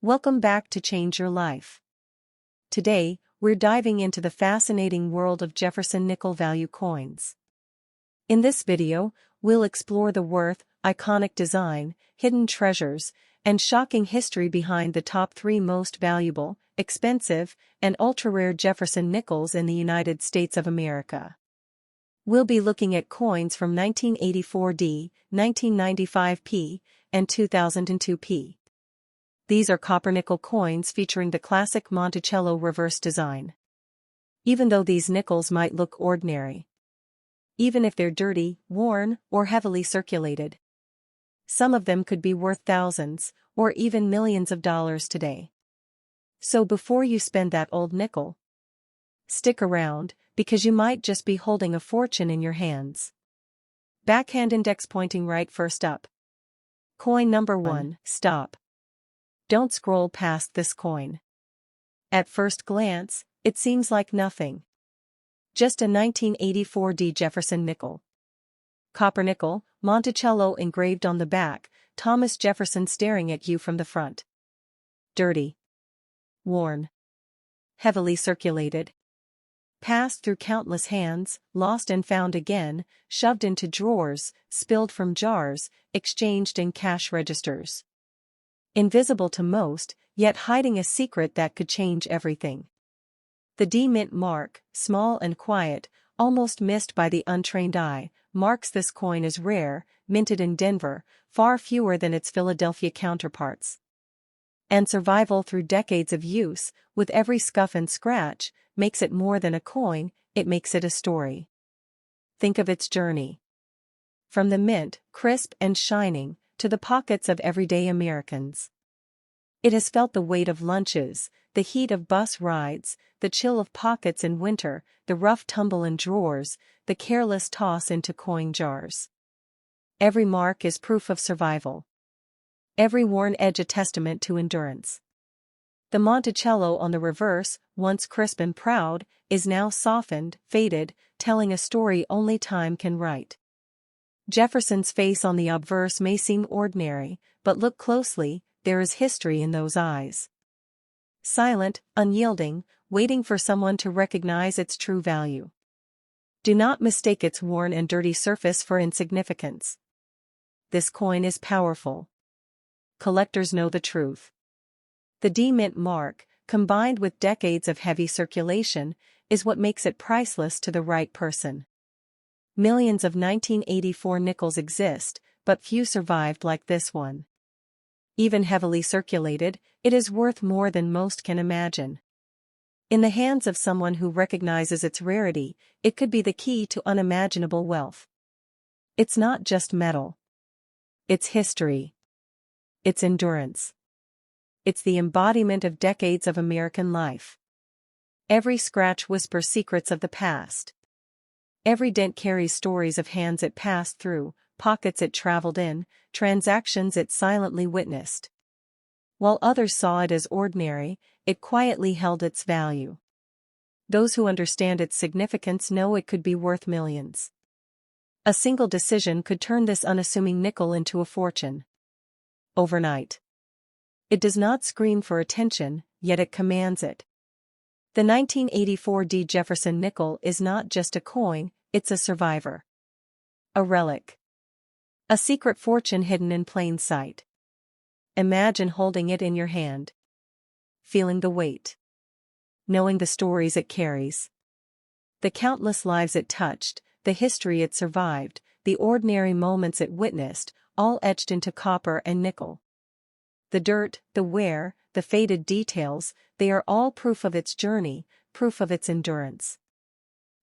Welcome back to Change Your Life. Today, we're diving into the fascinating world of Jefferson nickel value coins. In this video, we'll explore the worth, iconic design, hidden treasures, and shocking history behind the top 3 most valuable, expensive, and ultra-rare Jefferson nickels in the United States of America. We'll be looking at coins from 1984D, 1995P, and 2002P. These are copper-nickel coins featuring the classic Monticello reverse design. Even though these nickels might look ordinary, even if they're dirty, worn, or heavily circulated, some of them could be worth thousands, or even millions of dollars today. So before you spend that old nickel, stick around, because you might just be holding a fortune in your hands. Backhand index pointing right first up. Coin number 1, stop. Don't scroll past this coin. At first glance, it seems like nothing. Just a 1984D Jefferson nickel. Copper nickel, Monticello engraved on the back, Thomas Jefferson staring at you from the front. Dirty. Worn. Heavily circulated. Passed through countless hands, lost and found again, shoved into drawers, spilled from jars, exchanged in cash registers. Invisible to most, yet hiding a secret that could change everything. The D mint mark, small and quiet, almost missed by the untrained eye, marks this coin as rare, minted in Denver, far fewer than its Philadelphia counterparts. And survival through decades of use, with every scuff and scratch, makes it more than a coin, it makes it a story. Think of its journey. From the mint, crisp and shining, to the pockets of everyday Americans. It has felt the weight of lunches, the heat of bus rides, the chill of pockets in winter, the rough tumble in drawers, the careless toss into coin jars. Every mark is proof of survival. Every worn edge a testament to endurance. The Monticello on the reverse, once crisp and proud, is now softened, faded, telling a story only time can write. Jefferson's face on the obverse may seem ordinary, but look closely, there is history in those eyes. Silent, unyielding, waiting for someone to recognize its true value. Do not mistake its worn and dirty surface for insignificance. This coin is powerful. Collectors know the truth. The D mint mark, combined with decades of heavy circulation, is what makes it priceless to the right person. Millions of 1984 nickels exist, but few survived like this one. Even heavily circulated, it is worth more than most can imagine. In the hands of someone who recognizes its rarity, it could be the key to unimaginable wealth. It's not just metal. It's history. It's endurance. It's the embodiment of decades of American life. Every scratch whispers secrets of the past. Every dent carries stories of hands it passed through, pockets it traveled in, transactions it silently witnessed. While others saw it as ordinary, it quietly held its value. Those who understand its significance know it could be worth millions. A single decision could turn this unassuming nickel into a fortune. Overnight. It does not scream for attention, yet it commands it. The 1984D Jefferson nickel is not just a coin, it's a survivor. A relic. A secret fortune hidden in plain sight. Imagine holding it in your hand. Feeling the weight. Knowing the stories it carries. The countless lives it touched, the history it survived, the ordinary moments it witnessed, all etched into copper and nickel. The dirt, the wear, the faded details, they are all proof of its journey, proof of its endurance.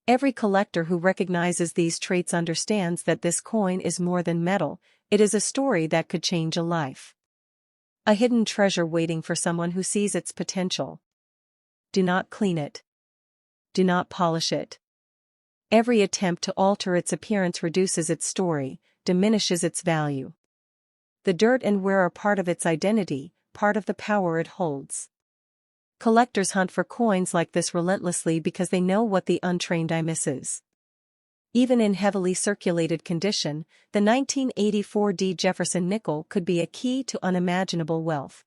Every collector who recognizes these traits understands that this coin is more than metal, it is a story that could change a life. A hidden treasure waiting for someone who sees its potential. Do not clean it. Do not polish it. Every attempt to alter its appearance reduces its story, diminishes its value. The dirt and wear are part of its identity, part of the power it holds. Collectors hunt for coins like this relentlessly because they know what the untrained eye misses. Even in heavily circulated condition, the 1984D Jefferson nickel could be a key to unimaginable wealth.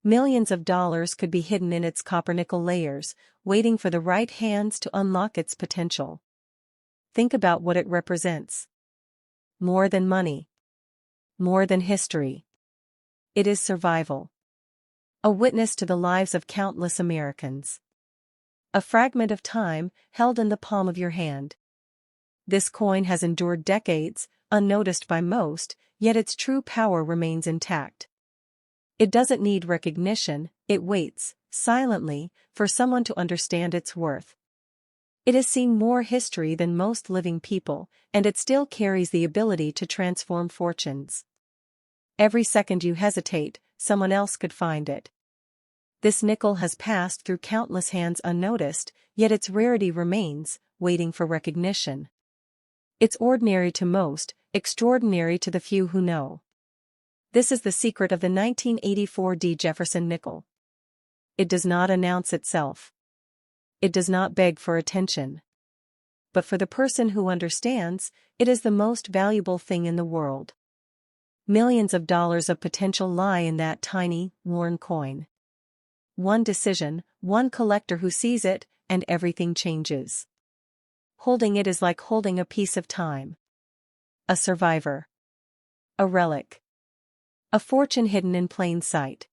Millions of dollars could be hidden in its copper-nickel layers, waiting for the right hands to unlock its potential. Think about what it represents. More than money. More than history. It is survival. A witness to the lives of countless Americans. A fragment of time, held in the palm of your hand. This coin has endured decades, unnoticed by most, yet its true power remains intact. It doesn't need recognition, it waits, silently, for someone to understand its worth. It has seen more history than most living people, and it still carries the ability to transform fortunes. Every second you hesitate, someone else could find it. This nickel has passed through countless hands unnoticed, yet its rarity remains, waiting for recognition. It's ordinary to most, extraordinary to the few who know. This is the secret of the 1984 Jefferson nickel. It does not announce itself. It does not beg for attention. But for the person who understands, it is the most valuable thing in the world. Millions of dollars of potential lie in that tiny, worn coin. One decision, one collector who sees it, and everything changes. Holding it is like holding a piece of time. A survivor. A relic. A fortune hidden in plain sight.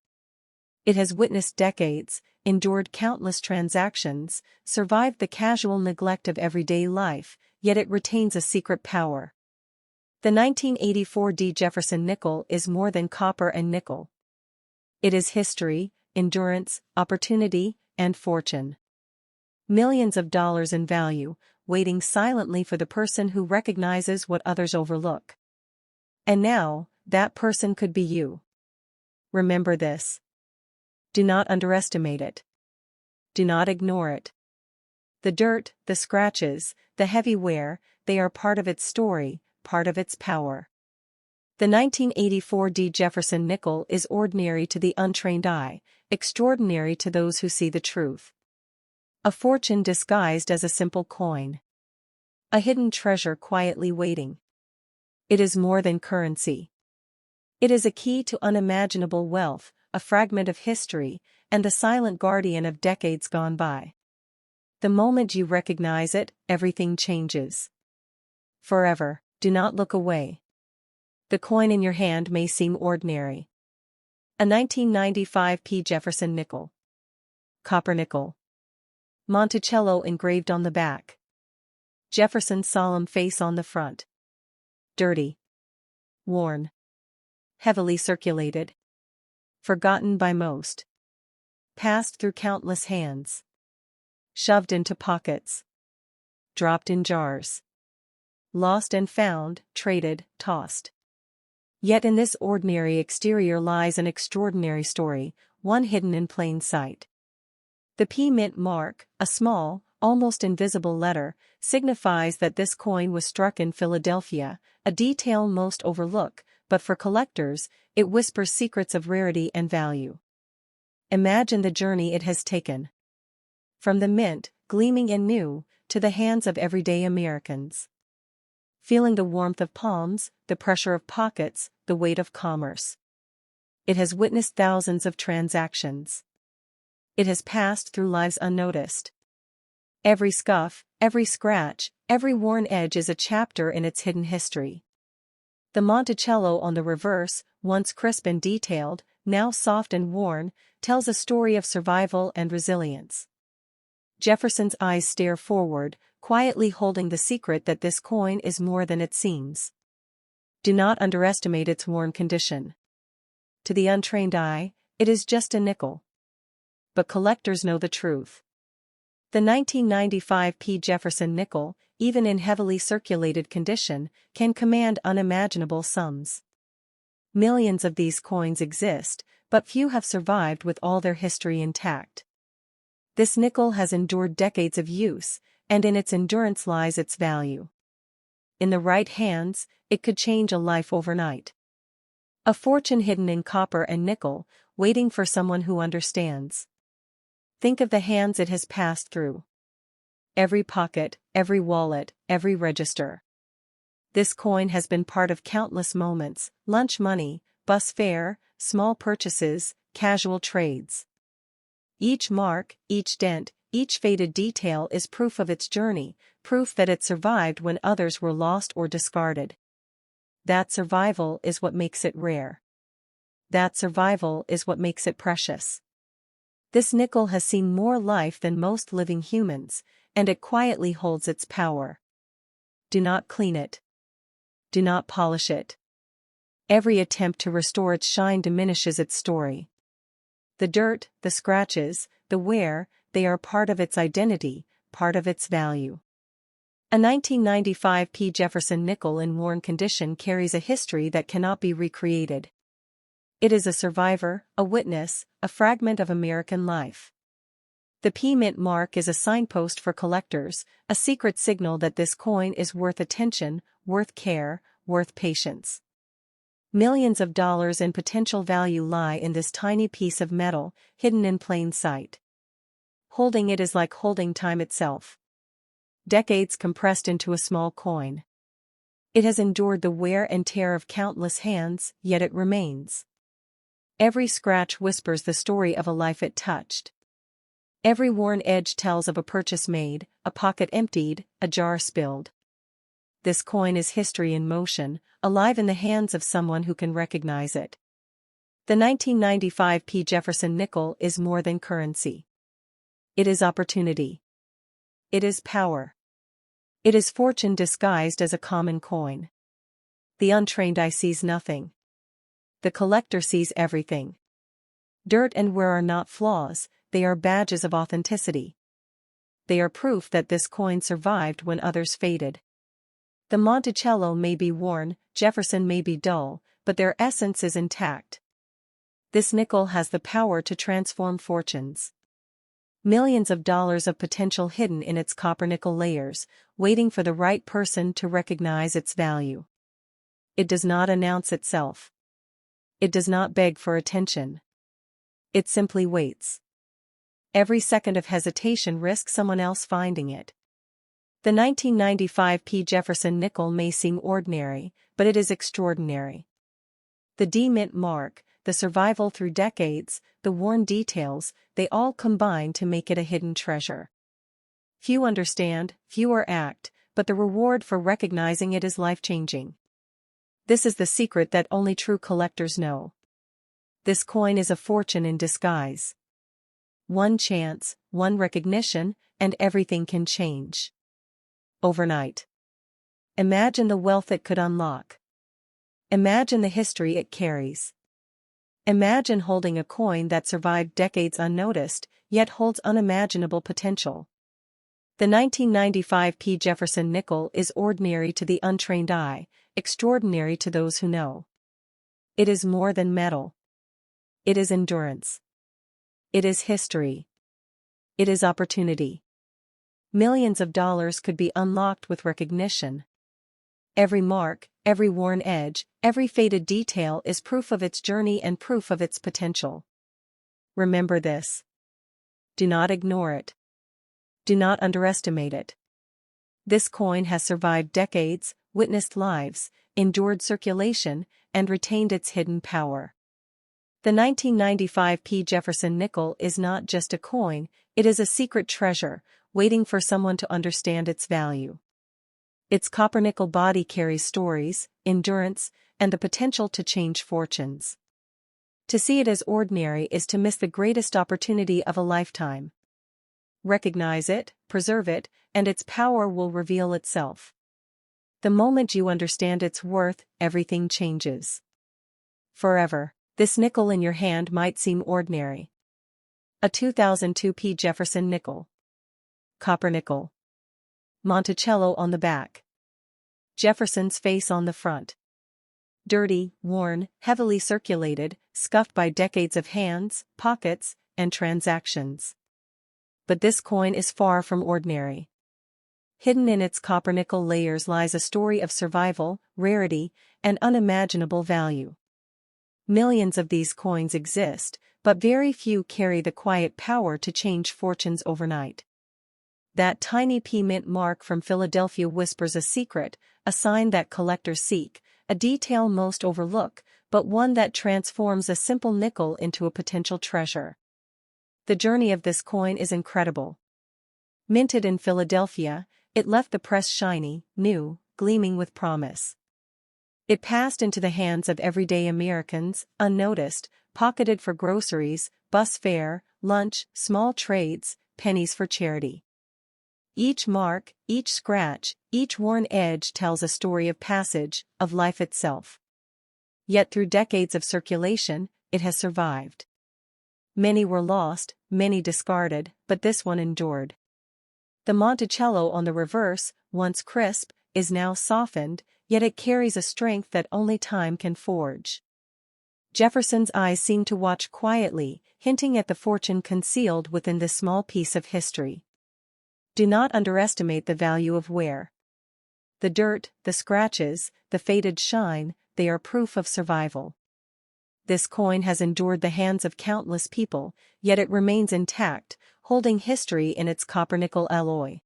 It has witnessed decades, endured countless transactions, survived the casual neglect of everyday life, yet it retains a secret power. The 1984 Jefferson nickel is more than copper and nickel. It is history, endurance, opportunity, and fortune. Millions of dollars in value, waiting silently for the person who recognizes what others overlook. And now, that person could be you. Remember this. Do not underestimate it. Do not ignore it. The dirt, the scratches, the heavy wear, they are part of its story, part of its power. The 1984 Jefferson nickel is ordinary to the untrained eye, extraordinary to those who see the truth. A fortune disguised as a simple coin. A hidden treasure quietly waiting. It is more than currency. It is a key to unimaginable wealth, a fragment of history, and the silent guardian of decades gone by. The moment you recognize it, everything changes. Forever, do not look away. The coin in your hand may seem ordinary. A 1995 Jefferson nickel. Copper nickel. Monticello engraved on the back. Jefferson's solemn face on the front. Dirty. Worn. Heavily circulated. Forgotten by most. Passed through countless hands. Shoved into pockets. Dropped in jars. Lost and found, traded, tossed. Yet in this ordinary exterior lies an extraordinary story, one hidden in plain sight. The P mint mark, a small, almost invisible letter, signifies that this coin was struck in Philadelphia, a detail most overlook, but for collectors, it whispers secrets of rarity and value. Imagine the journey it has taken. From the mint, gleaming and new, to the hands of everyday Americans. Feeling the warmth of palms, the pressure of pockets, the weight of commerce. It has witnessed thousands of transactions. It has passed through lives unnoticed. Every scuff, every scratch, every worn edge is a chapter in its hidden history. The Monticello on the reverse, once crisp and detailed, now soft and worn, tells a story of survival and resilience. Jefferson's eyes stare forward, quietly holding the secret that this coin is more than it seems. Do not underestimate its worn condition. To the untrained eye, it is just a nickel. But collectors know the truth. The 1995 Jefferson nickel, even in heavily circulated condition, can command unimaginable sums. Millions of these coins exist, but few have survived with all their history intact. This nickel has endured decades of use, and in its endurance lies its value. In the right hands, it could change a life overnight. A fortune hidden in copper and nickel, waiting for someone who understands. Think of the hands it has passed through. Every pocket, every wallet, every register. This coin has been part of countless moments, lunch money, bus fare, small purchases, casual trades. Each mark, each dent, each faded detail is proof of its journey, proof that it survived when others were lost or discarded. That survival is what makes it rare. That survival is what makes it precious. This nickel has seen more life than most living humans, and it quietly holds its power. Do not clean it. Do not polish it. Every attempt to restore its shine diminishes its story. The dirt, the scratches, the wear, they are part of its identity, part of its value. A 1995 P. Jefferson nickel in worn condition carries a history that cannot be recreated. It is a survivor, a witness, a fragment of American life. The P mint mark is a signpost for collectors, a secret signal that this coin is worth attention, worth care, worth patience. Millions of dollars in potential value lie in this tiny piece of metal, hidden in plain sight. Holding it is like holding time itself. Decades compressed into a small coin. It has endured the wear and tear of countless hands, yet it remains. Every scratch whispers the story of a life it touched. Every worn edge tells of a purchase made, a pocket emptied, a jar spilled. This coin is history in motion, alive in the hands of someone who can recognize it. The 1995 P. Jefferson nickel is more than currency. It is opportunity. It is power. It is fortune disguised as a common coin. The untrained eye sees nothing. The collector sees everything. Dirt and wear are not flaws, they are badges of authenticity. They are proof that this coin survived when others faded. The Monticello may be worn, Jefferson may be dull, but their essence is intact. This nickel has the power to transform fortunes. Millions of dollars of potential hidden in its copper-nickel layers, waiting for the right person to recognize its value. It does not announce itself. It does not beg for attention. It simply waits. Every second of hesitation risks someone else finding it. The 1995 P. Jefferson nickel may seem ordinary, but it is extraordinary. The D mint mark, the survival through decades, the worn details, they all combine to make it a hidden treasure. Few understand, fewer act, but the reward for recognizing it is life-changing. This is the secret that only true collectors know. This coin is a fortune in disguise. One chance, one recognition, and everything can change. Overnight. Imagine the wealth it could unlock. Imagine the history it carries. Imagine holding a coin that survived decades unnoticed, yet holds unimaginable potential. The 1995 P. Jefferson nickel is ordinary to the untrained eye, extraordinary to those who know. It is more than metal. It is endurance. It is history. It is opportunity. Millions of dollars could be unlocked with recognition. Every mark, every worn edge, every faded detail is proof of its journey and proof of its potential. Remember this. Do not ignore it. Do not underestimate it. This coin has survived decades, witnessed lives, endured circulation, and retained its hidden power. The 1995 P. Jefferson nickel is not just a coin, it is a secret treasure, waiting for someone to understand its value. Its copper-nickel body carries stories, endurance, and the potential to change fortunes. To see it as ordinary is to miss the greatest opportunity of a lifetime. Recognize it, preserve it, and its power will reveal itself. The moment you understand its worth, everything changes. Forever, this nickel in your hand might seem ordinary. A 2002 P. Jefferson nickel. Copper nickel. Monticello on the back. Jefferson's face on the front. Dirty, worn, heavily circulated, scuffed by decades of hands, pockets, and transactions. But this coin is far from ordinary. Hidden in its copper-nickel layers lies a story of survival, rarity, and unimaginable value. Millions of these coins exist, but very few carry the quiet power to change fortunes overnight. That tiny P mint mark from Philadelphia whispers a secret, a sign that collectors seek, a detail most overlook, but one that transforms a simple nickel into a potential treasure. The journey of this coin is incredible. Minted in Philadelphia, it left the press shiny, new, gleaming with promise. It passed into the hands of everyday Americans, unnoticed, pocketed for groceries, bus fare, lunch, small trades, pennies for charity. Each mark, each scratch, each worn edge tells a story of passage, of life itself. Yet through decades of circulation, it has survived. Many were lost, many discarded, but this one endured. The Monticello on the reverse, once crisp, is now softened, yet it carries a strength that only time can forge. Jefferson's eyes seem to watch quietly, hinting at the fortune concealed within this small piece of history. Do not underestimate the value of wear. The dirt, the scratches, the faded shine, they are proof of survival. This coin has endured the hands of countless people, yet it remains intact, holding history in its copper-nickel alloy.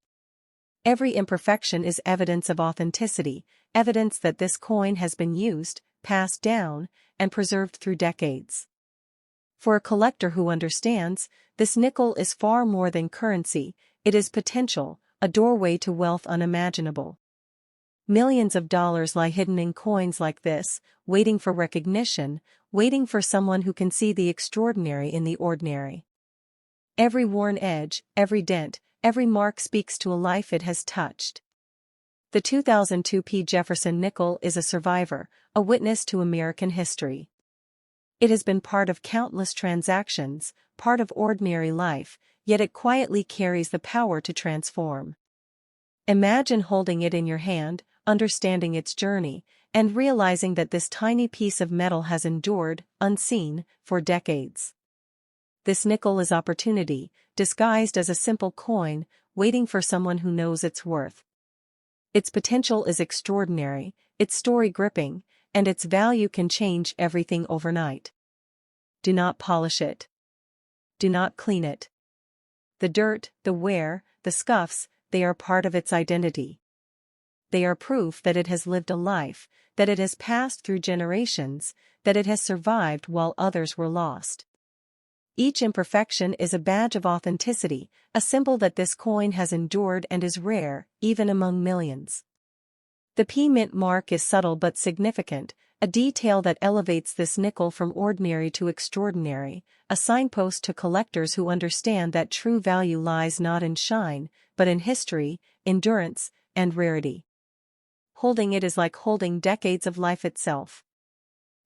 Every imperfection is evidence of authenticity, evidence that this coin has been used, passed down, and preserved through decades. For a collector who understands, this nickel is far more than currency, it is potential, a doorway to wealth unimaginable. Millions of dollars lie hidden in coins like this, waiting for recognition, waiting for someone who can see the extraordinary in the ordinary. Every worn edge, every dent, every mark speaks to a life it has touched. The 2002 Jefferson nickel is a survivor, a witness to American history. It has been part of countless transactions, part of ordinary life, yet it quietly carries the power to transform. Imagine holding it in your hand, understanding its journey, and realizing that this tiny piece of metal has endured, unseen, for decades. This nickel is opportunity, disguised as a simple coin, waiting for someone who knows its worth. Its potential is extraordinary, its story gripping, and its value can change everything overnight. Do not polish it. Do not clean it. The dirt, the wear, the scuffs, they are part of its identity. They are proof that it has lived a life, that it has passed through generations, that it has survived while others were lost. Each imperfection is a badge of authenticity, a symbol that this coin has endured and is rare, even among millions. The P-mint mark is subtle but significant, a detail that elevates this nickel from ordinary to extraordinary, a signpost to collectors who understand that true value lies not in shine, but in history, endurance, and rarity. Holding it is like holding decades of life itself.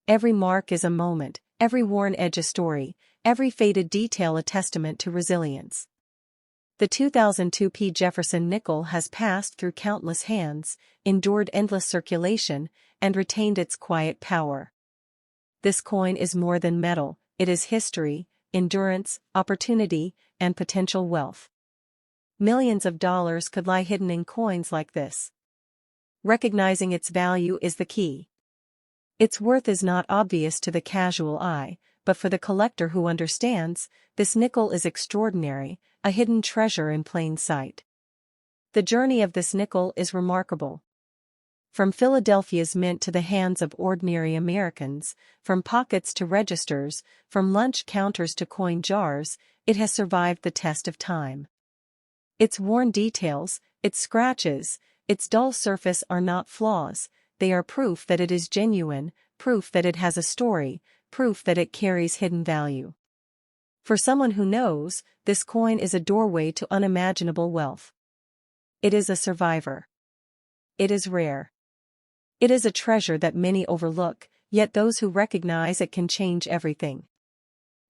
Every mark is a moment, every worn edge a story, every faded detail a testament to resilience. The 2002 Jefferson nickel has passed through countless hands, endured endless circulation, and retained its quiet power. This coin is more than metal, it is history, endurance, opportunity, and potential wealth. Millions of dollars could lie hidden in coins like this. Recognizing its value is the key. Its worth is not obvious to the casual eye, but for the collector who understands, this nickel is extraordinary, a hidden treasure in plain sight. The journey of this nickel is remarkable. From Philadelphia's mint to the hands of ordinary Americans, from pockets to registers, from lunch counters to coin jars, it has survived the test of time. Its worn details, its scratches, its dull surface are not flaws, they are proof that it is genuine, proof that it has a story, proof that it carries hidden value. For someone who knows, this coin is a doorway to unimaginable wealth. It is a survivor. It is rare. It is a treasure that many overlook, yet those who recognize it can change everything.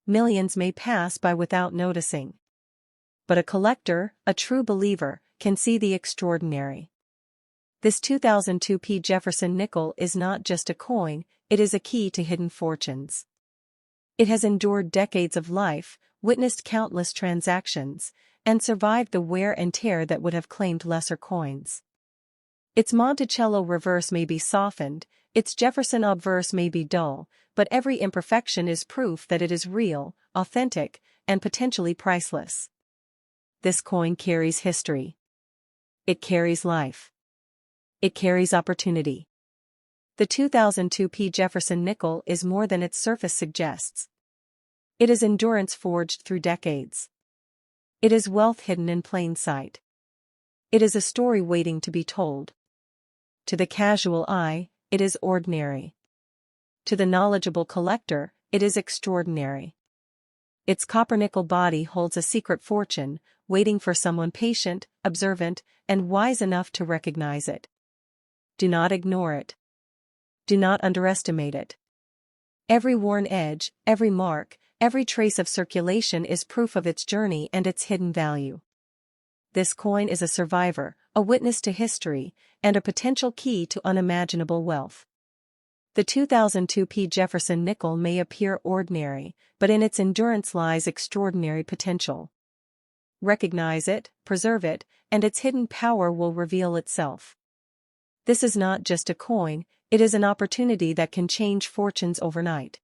Millions may pass by without noticing. But a collector, a true believer, can see the extraordinary. This 2002 Jefferson nickel is not just a coin, it is a key to hidden fortunes. It has endured decades of life, witnessed countless transactions, and survived the wear and tear that would have claimed lesser coins. Its Monticello reverse may be softened, its Jefferson obverse may be dull, but every imperfection is proof that it is real, authentic, and potentially priceless. This coin carries history. It carries life. It carries opportunity. The 2002 Jefferson nickel is more than its surface suggests. It is endurance forged through decades. It is wealth hidden in plain sight. It is a story waiting to be told. To the casual eye, it is ordinary. To the knowledgeable collector, it is extraordinary. Its copper-nickel body holds a secret fortune, waiting for someone patient, observant, and wise enough to recognize it. Do not ignore it. Do not underestimate it. Every worn edge, every mark, every trace of circulation is proof of its journey and its hidden value. This coin is a survivor, a witness to history, and a potential key to unimaginable wealth. The 2002 Jefferson nickel may appear ordinary, but in its endurance lies extraordinary potential. Recognize it, preserve it, and its hidden power will reveal itself. This is not just a coin, it is an opportunity that can change fortunes overnight.